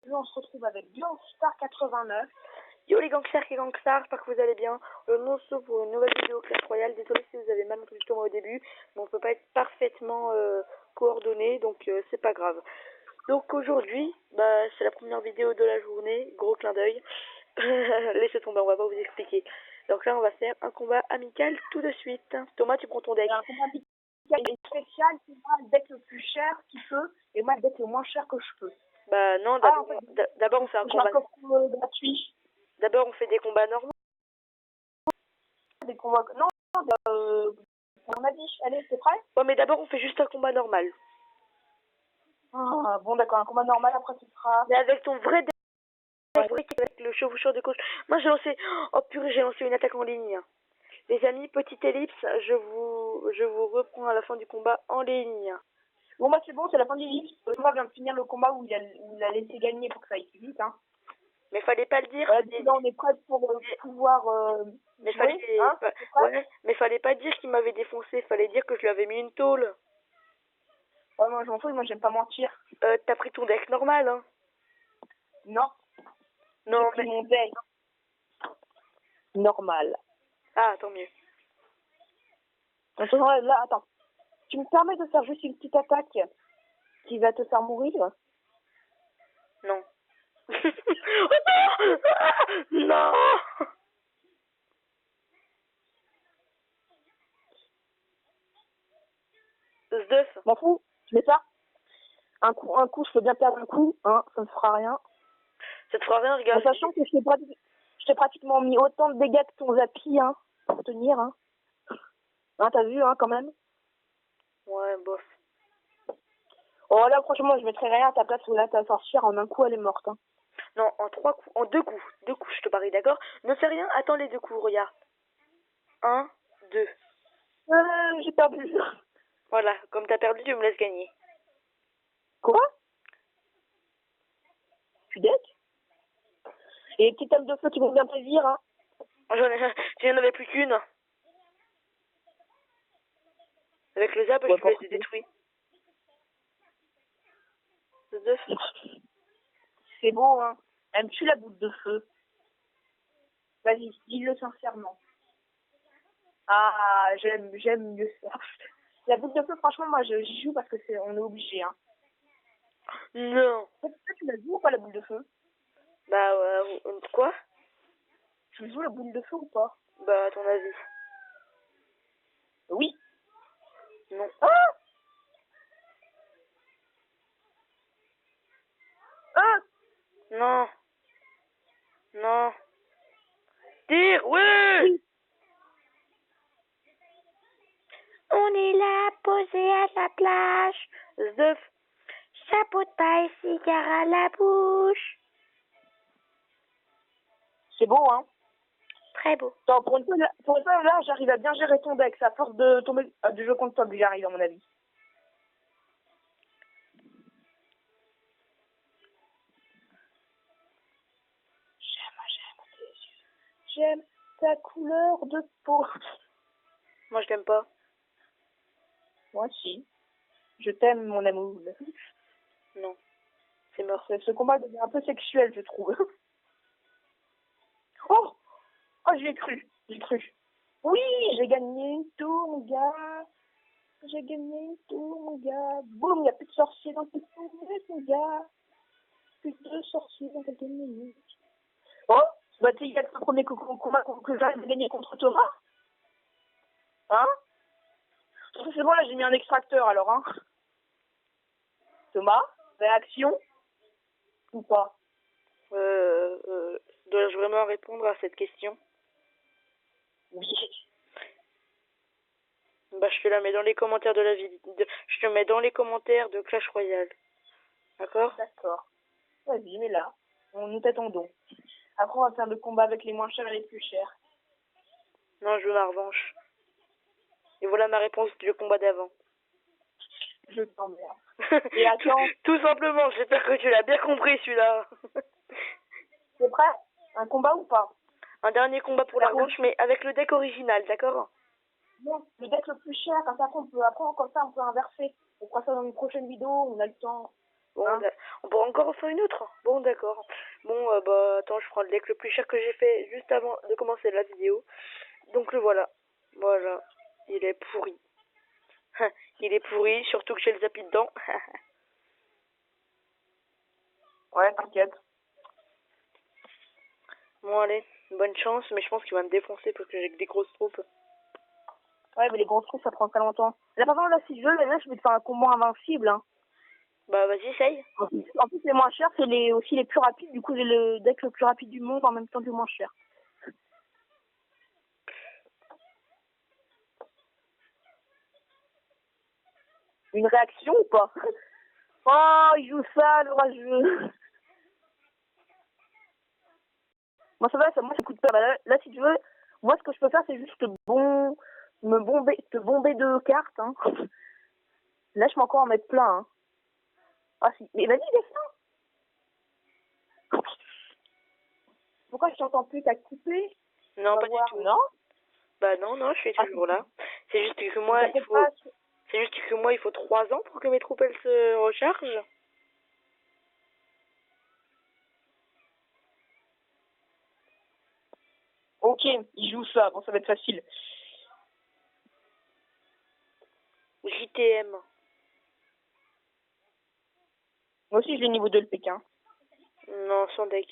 Aujourd'hui, on se retrouve avec Gangstar 89. Yo les gangsters et gangsters, j'espère que vous allez bien. Nous on se retrouve pour une nouvelle vidéo Clash Royale. Désolé si vous avez mal entendu Thomas au début, mais on peut pas être parfaitement coordonné, donc c'est pas grave. Donc aujourd'hui, c'est la première vidéo de la journée, gros clin d'œil. Laissez tomber, on va pas vous expliquer. Donc là on va faire un combat amical tout de suite. Thomas, tu prends ton deck. Un combat spécial qui va le deck le plus cher qu'il peut, et moi le deck le moins cher que je peux. Bah non, d'abord on fait un combat. Gratuit. D'abord on fait des combats normaux. Des combats. Non, on a dit, allez, t'es prêt? Ouais, mais d'abord on fait juste un combat normal. Ah, bon, d'accord, un combat normal, après ce sera. Mais avec ton vrai deck, avec le chevaucheur de coach. Moi j'ai lancé. Oh purée, j'ai lancé une attaque en ligne. Les amis, petite ellipse, je vous reprends à la fin du combat en ligne. Bon, bah c'est bon, c'est la fin du livre. Thomas vient de finir le combat où il a laissé gagner pour que ça aille plus vite. Hein. Mais fallait pas le dire. Là, on est prêt pour pouvoir. Mais jouer, fallait pas dire qu'il m'avait défoncé. Fallait dire que je lui avais mis une tôle. Ouais, moi je m'en fous, moi j'aime pas mentir. T'as pris ton deck normal, hein? Non. Non, j'ai pris mon deck normal. Ah, tant mieux. Là, attends. Tu me permets de faire juste une petite attaque qui va te faire mourir? Non. Non. Sduff. M'en fous, je mets ça. Un coup, je peux bien perdre un coup, hein, ça ne fera rien. Ça te fera rien, regarde. En sachant que je t'ai pratiquement mis autant de dégâts que ton Zappy, hein, pour tenir, hein. Hein, t'as vu, hein, quand même. Ouais, bof. Oh là, franchement, je mettrais rien à ta place où là, ta sorcière, en un coup, elle est morte, hein. Non, en 3 coups, en 2 coups. 2 coups, je te parie, d'accord? Ne fais rien, attends les 2 coups, regarde. 1, 2. J'ai perdu. Voilà, comme t'as perdu, tu me laisses gagner. Quoi? Tu deck? Et les petites âmes de feu qui vont bien plaisir, hein. J'en avais plus qu'une. Avec le zap, je me les ai détruits. C'est beau, hein. Aimes-tu la boule de feu? Vas-y, dis-le sincèrement. Ah, j'aime mieux ça. La boule de feu, franchement, moi, j'y joue parce que on est obligé, hein. Non. Tu la joues ou pas, la boule de feu? Bah, quoi? Tu joues la boule de feu ou pas? Bah, à ton avis. Oui. Non. Ah! Ah! Non. Non. Tire, ouais! Oui. On est là, posé à la plage. Zdeuf. Chapeau de paille, cigare à la bouche. C'est beau, hein? Très beau. Attends, pour une fois, là, j'arrive à bien gérer ton deck. C'est à force de tomber du jeu contre toi que j'y arrive, à mon avis. J'aime tes yeux. J'aime ta couleur de peau. Moi, je t'aime pas. Moi, si. Je t'aime, mon amour. Non. C'est mort. Ce combat devient un peu sexuel, je trouve. Oh! Oh, j'y ai cru. J'ai cru. Oui, j'ai gagné tout, mon gars. J'ai gagné tout, mon gars. Boum, il n'y a plus de sorciers dans quelques minutes, mon gars. Plus de sorciers dans quelques minutes. Oh, bah tu sais, il y a le premier combat que j'arrive à gagner contre Thomas. Hein? C'est bon, là, j'ai mis un extracteur, alors, hein. Thomas, réaction? Ou pas? Dois-je vraiment répondre à cette question? Oui. Bah, je te la mets dans les commentaires de la vidéo. Je te mets dans les commentaires de Clash Royale. D'accord? D'accord. Vas-y, mais là, nous t'attendons. Après, on va faire le combat avec les moins chers et les plus chers. Non, je veux ma revanche. Et voilà ma réponse du combat d'avant. Je t'emmerde. Et attends. Tout simplement, j'espère que tu l'as bien compris celui-là. T'es prêt? Un combat ou pas? Un dernier combat pour la revanche, mais avec le deck original, d'accord? Non, le deck le plus cher, comme ça, comme ça, on peut inverser. On fera ça dans une prochaine vidéo, on a le temps. Bon, Hein. on pourra encore en faire une autre. Bon, d'accord. Bon, bah, attends, je prends le deck le plus cher que j'ai fait juste avant de commencer la vidéo. Donc le voilà. Voilà. Il est pourri. Il est pourri, surtout que j'ai le zappy dedans. Ouais, t'inquiète. Bon, allez, bonne chance, mais je pense qu'il va me défoncer parce que j'ai que des grosses troupes. Ouais, mais les grosses troupes, ça prend très longtemps. Là, par contre, là, si je veux, là, je vais te faire un combat invincible. Hein. Bah, vas-y, essaye. En plus, les moins chers, c'est aussi les plus rapides. Du coup, j'ai le deck le plus rapide du monde en même temps que le moins cher. Une réaction ou pas? Oh, il joue ça, l'orageux. Moi, ça va, moi, ça coûte pas. Bah, là, si tu veux, moi, ce que je peux faire, c'est juste te bomber 2 cartes. Hein. Là, je peux encore en mettre plein. Hein. Ah, si. Mais vas-y, descends. Pourquoi je t'entends plus? T'as coupé? Non, pas du tout. Non? Bah, non, je suis toujours là. C'est juste que moi, il faut 3 ans pour que mes troupes, elles se rechargent. Ok, il joue ça. Bon, ça va être facile. JTM. Moi aussi, j'ai niveau 2 le Pékin. Non, sans deck.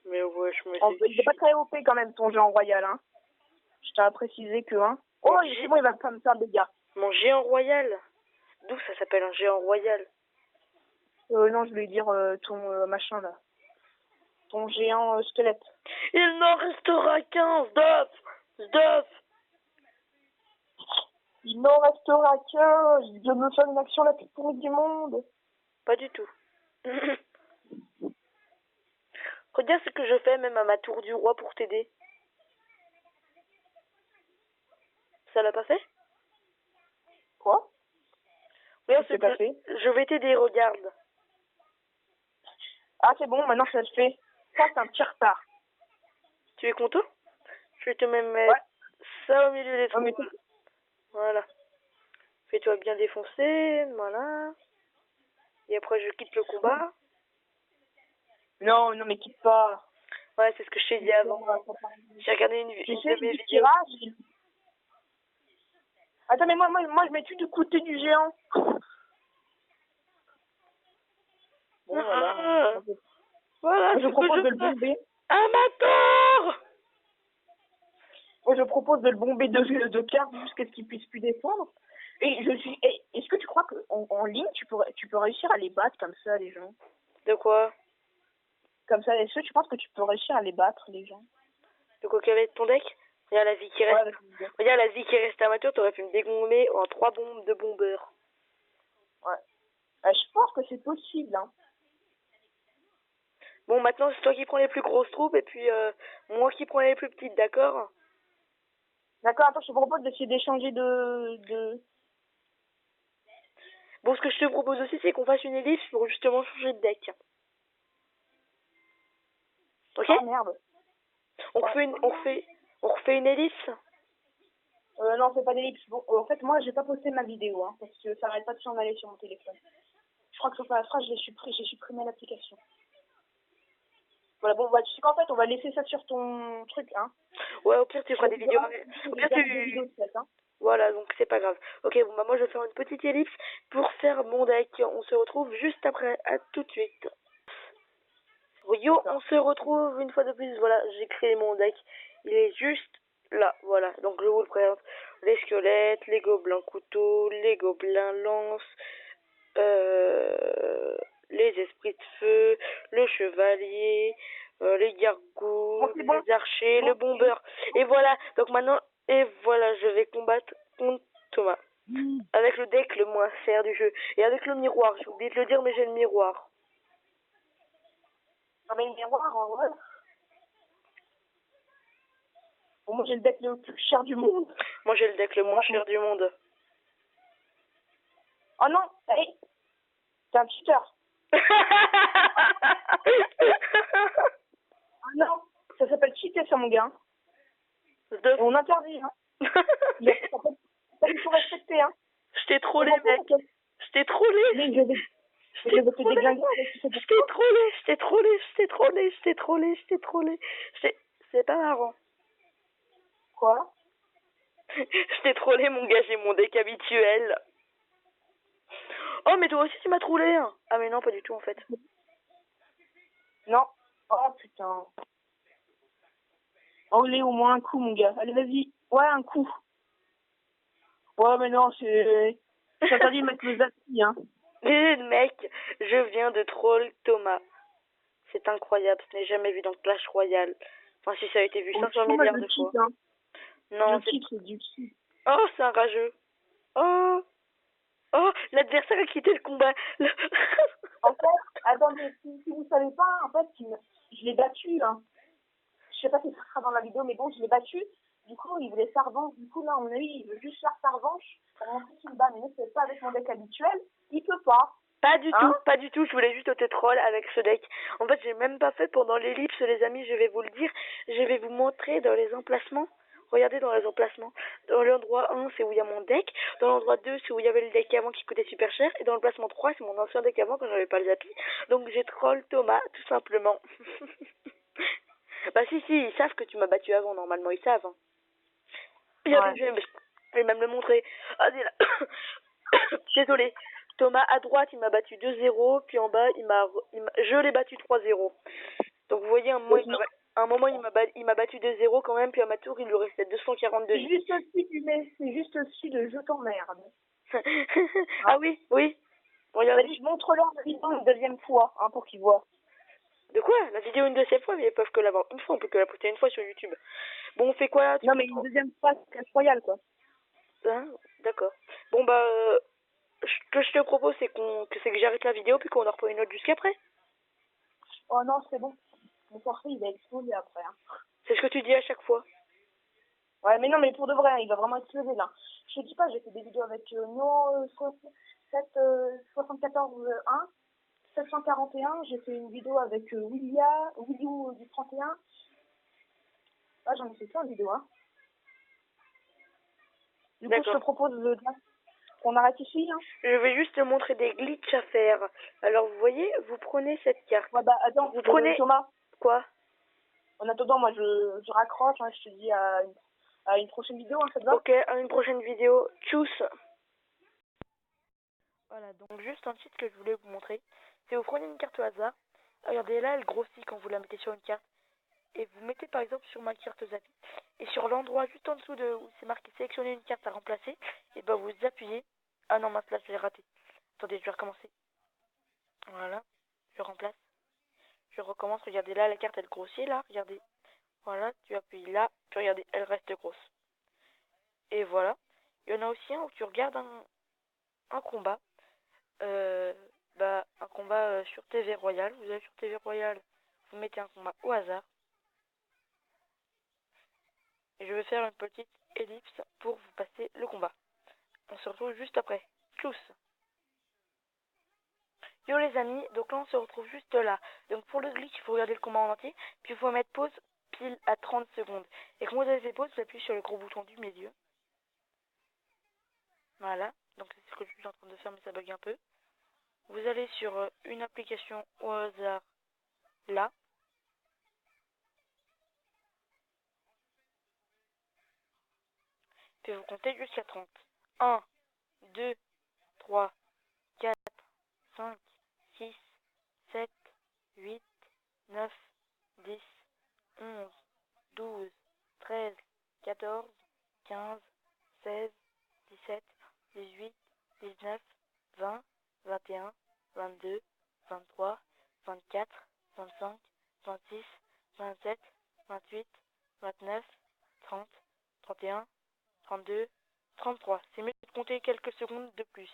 Mais ouais, je me suis... Il est pas très OP quand même, ton géant royal. Hein. Je tiens à préciser que... Hein. Oh, c'est bon, il va pas me faire de dégâts. Mon géant royal? D'où ça s'appelle un géant royal? Non, je voulais dire ton machin, là. Ton géant squelette. Il n'en restera qu'un, Sdof! Sdof! Il n'en restera qu'un. Il vient de me faire une action la plus pourrie du monde. Pas du tout. Regarde ce que je fais même à ma tour du roi pour t'aider. Ça l'a pas fait? Quoi? Regarde ce que t'as fait. Je vais t'aider, regarde. Ah, c'est bon, maintenant ça se fait. Ça, c'est un petit retard. Tu es content? Je vais te même mettre ça au milieu des troupes. Voilà. Fais-toi bien défoncer, voilà. Et après, je quitte le combat. Non, mais quitte pas. Ouais, c'est ce que je t'ai dit avant. J'ai regardé une de mes vidéos. Tirage. Attends, mais moi, je mets-tu du côté du géant? Bon, voilà. Voilà, je propose de le bomber. Amateur! Moi, je propose de le bomber de cartes jusqu'à ce qu'il puisse plus défendre. Et est-ce que tu crois qu'en ligne, tu peux réussir à les battre comme ça, les gens? De quoi? Comme ça, est-ce que tu penses que tu peux réussir à les battre, les gens? De quoi qu'avec ton deck? Regarde la vie qui reste. Regarde la vie qui reste amateur, t'aurais pu me dégommer en 3 bombes de bombeurs. Ouais. Je pense que c'est possible, hein. Bon, maintenant, c'est toi qui prends les plus grosses troupes et puis moi qui prends les plus petites, d'accord? D'accord, attends, je te propose d'essayer d'échanger de... Bon, ce que je te propose aussi, c'est qu'on fasse une ellipse pour justement changer de deck. Ok? Ah, merde. On refait une ellipse? Non, c'est pas d'ellipse. Bon, en fait, moi, j'ai pas posté ma vidéo, hein, parce que ça arrête pas de s'en aller sur mon téléphone. Je crois que sur la phrase, j'ai supprimé l'application. Voilà, bon, bah, tu sais qu'en fait, on va laisser ça sur ton truc, hein. Ouais, au pire, tu feras des vidéos. Au pire, des vidéos de fait, hein. Voilà, donc c'est pas grave. Ok, bon, bah moi, je vais faire une petite ellipse pour faire mon deck. On se retrouve juste après. À tout de suite. Yo, on se retrouve une fois de plus. Voilà, j'ai créé mon deck. Il est juste là, voilà. Donc je vous le présente. Les squelettes, les gobelins couteaux, les gobelins lance, les esprits de feu, le chevalier, les gargouilles, les archers, le bombeur. Et voilà, donc maintenant, je vais combattre contre Thomas. Avec le deck le moins cher du jeu. Et avec le miroir, j'ai oublié de le dire, mais j'ai le miroir. Non, mais le miroir, en vrai. Bon, moi, j'ai le deck le plus cher du monde. Moi, j'ai le deck le moins cher du monde. Oh non, hey, c'est un cheater. Non, ça s'appelle cheater sur mon gars. De... Et on interdit, hein. Il faut respecter, hein. Je t'ai trollé, mec. Je t'ai trollé. Mais je vais te déglinguer avec ce Je t'ai trollé, je t'ai trollé, je t'ai trollé, je t'ai trollé, je t'ai trollé. C'est pas marrant. Quoi? Je t'ai trollé, mon gars, j'ai mon deck habituel. Oh, mais toi aussi, tu m'as trollé. Hein. Ah, mais non, pas du tout, en fait. Non. Oh, putain. Oh, allez, au moins un coup, mon gars. Allez, vas-y. Ouais, un coup. Ouais, mais non, c'est interdit de mettre le zappi, hein. Mec, je viens de troll Thomas. C'est incroyable, ce n'est jamais vu dans Clash Royale. Enfin, si ça a été vu 500 milliards de fois. Hein. Non, c'est du cheat. Oh, c'est un rageux. Oh, oh, l'adversaire a quitté le combat. En fait, attendez, si vous savez pas, en fait, je l'ai battu, hein. Je sais pas si ça sera dans la vidéo, mais bon, je l'ai battu. Du coup, il voulait sa revanche. Du coup, là, à mon avis, il veut juste faire sa revanche pour montrer qu'il me bat. Mais c'est pas avec mon deck habituel. Il peut pas. Pas du tout, pas du tout. Je voulais juste te troll avec ce deck. En fait, j'ai même pas fait pendant l'ellipse, les amis. Je vais vous le dire. Je vais vous montrer dans les emplacements. Regardez dans les emplacements. Dans l'endroit 1, c'est où il y a mon deck. Dans l'endroit 2, c'est où il y avait le deck avant qui coûtait super cher. Et dans le placement 3, c'est mon ancien deck avant quand j'avais pas le Zappy. Donc j'ai troll Thomas, tout simplement. Bah si, ils savent que tu m'as battu avant, normalement, ils savent. Hein. Ouais. Je vais même le montrer. Ah, là. Désolé. Thomas, à droite, il m'a battu 2-0, puis en bas, je l'ai battu 3-0. Donc vous voyez, un moment, il m'a battu 2-0 quand même, puis à ma tour, il lui restait 242. C'est juste au-dessus de je t'emmerde. Ah oui. Regardez, je montre-leur la vidéo une deuxième fois, hein, pour qu'ils voient. De quoi? La vidéo une deuxième fois, mais ils peuvent que l'avoir une fois, on peut que la poster une fois sur YouTube. Bon, on fait quoi là? Non, mais une deuxième fois, c'est Clash Royale, quoi. Hein? D'accord. Bon, bah, ce que je te propose, c'est que j'arrête la vidéo, puis qu'on en reprend une autre jusqu'après. Oh non, c'est bon. Mon forfait, il va exploser après. Hein. C'est ce que tu dis à chaque fois. Ouais, mais non, mais pour de vrai, hein, il va vraiment exploser, là. Je te dis pas, j'ai fait des vidéos avec No 74-1, 741. J'ai fait une vidéo avec Williou du 31. Ah, j'en ai fait plein de vidéos, hein. Du coup, je te propose qu'on arrête ici, hein. Je vais juste te montrer des glitches à faire. Alors, vous voyez, vous prenez cette carte. Ouais, bah, attends, vous prenez... Thomas. Quoi? En attendant, moi, je raccroche, hein, je te dis à une prochaine vidéo, hein, ça te va? Ok, à une prochaine vidéo. Tchuss. Voilà, donc juste un titre que je voulais vous montrer. C'est vous prenez une carte au hasard. Regardez là, elle grossit quand vous la mettez sur une carte. Et vous mettez par exemple sur ma carte Zappy. Et sur l'endroit juste en dessous de où c'est marqué sélectionner une carte à remplacer, et ben vous appuyez. Ah non, mince, là je l'ai raté. Attendez, je vais recommencer. Voilà, je remplace. Je recommence, regardez là, la carte elle grossit là, regardez. Voilà, tu appuies là, puis regardez, elle reste grosse. Et voilà. Il y en a aussi un où tu regardes un combat. Un combat sur TV Royal. Vous allez sur TV Royal, vous mettez un combat au hasard. Et je vais faire une petite ellipse pour vous passer le combat. On se retrouve juste après. Tchuss. Yo les amis, donc là on se retrouve juste là. Donc pour le glitch, il faut regarder le combat en entier, puis il faut mettre pause pile à 30 secondes. Et quand vous avez fait pause, vous appuyez sur le gros bouton du milieu. Voilà, donc c'est ce que je suis en train de faire, mais ça bug un peu. Vous allez sur une application au hasard, là. Puis vous comptez jusqu'à 30. 1, 2, 3, 4, 5, 6, 7, 8, 9, 10, 11, 12, 13, 14, 15, 16, 17, 18, 19, 20, 21, 22, 23, 24, 25, 26, 27, 28, 29, 30, 31, 32, 33. C'est mieux de compter quelques secondes de plus.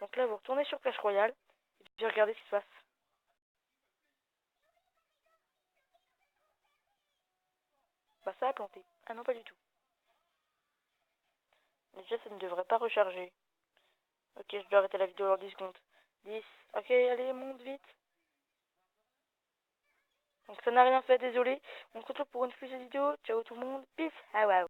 Donc là, vous retournez sur Clash Royale et puis regardez ce qui se passe. Bah ça a planté. Ah non, pas du tout. Déjà, ça ne devrait pas recharger. Ok, je dois arrêter la vidéo dans 10 secondes. 10. Ok, allez, monte vite. Donc ça n'a rien fait, désolé. On se retrouve pour une prochaine vidéo. Ciao tout le monde. Peace. Ah ouais.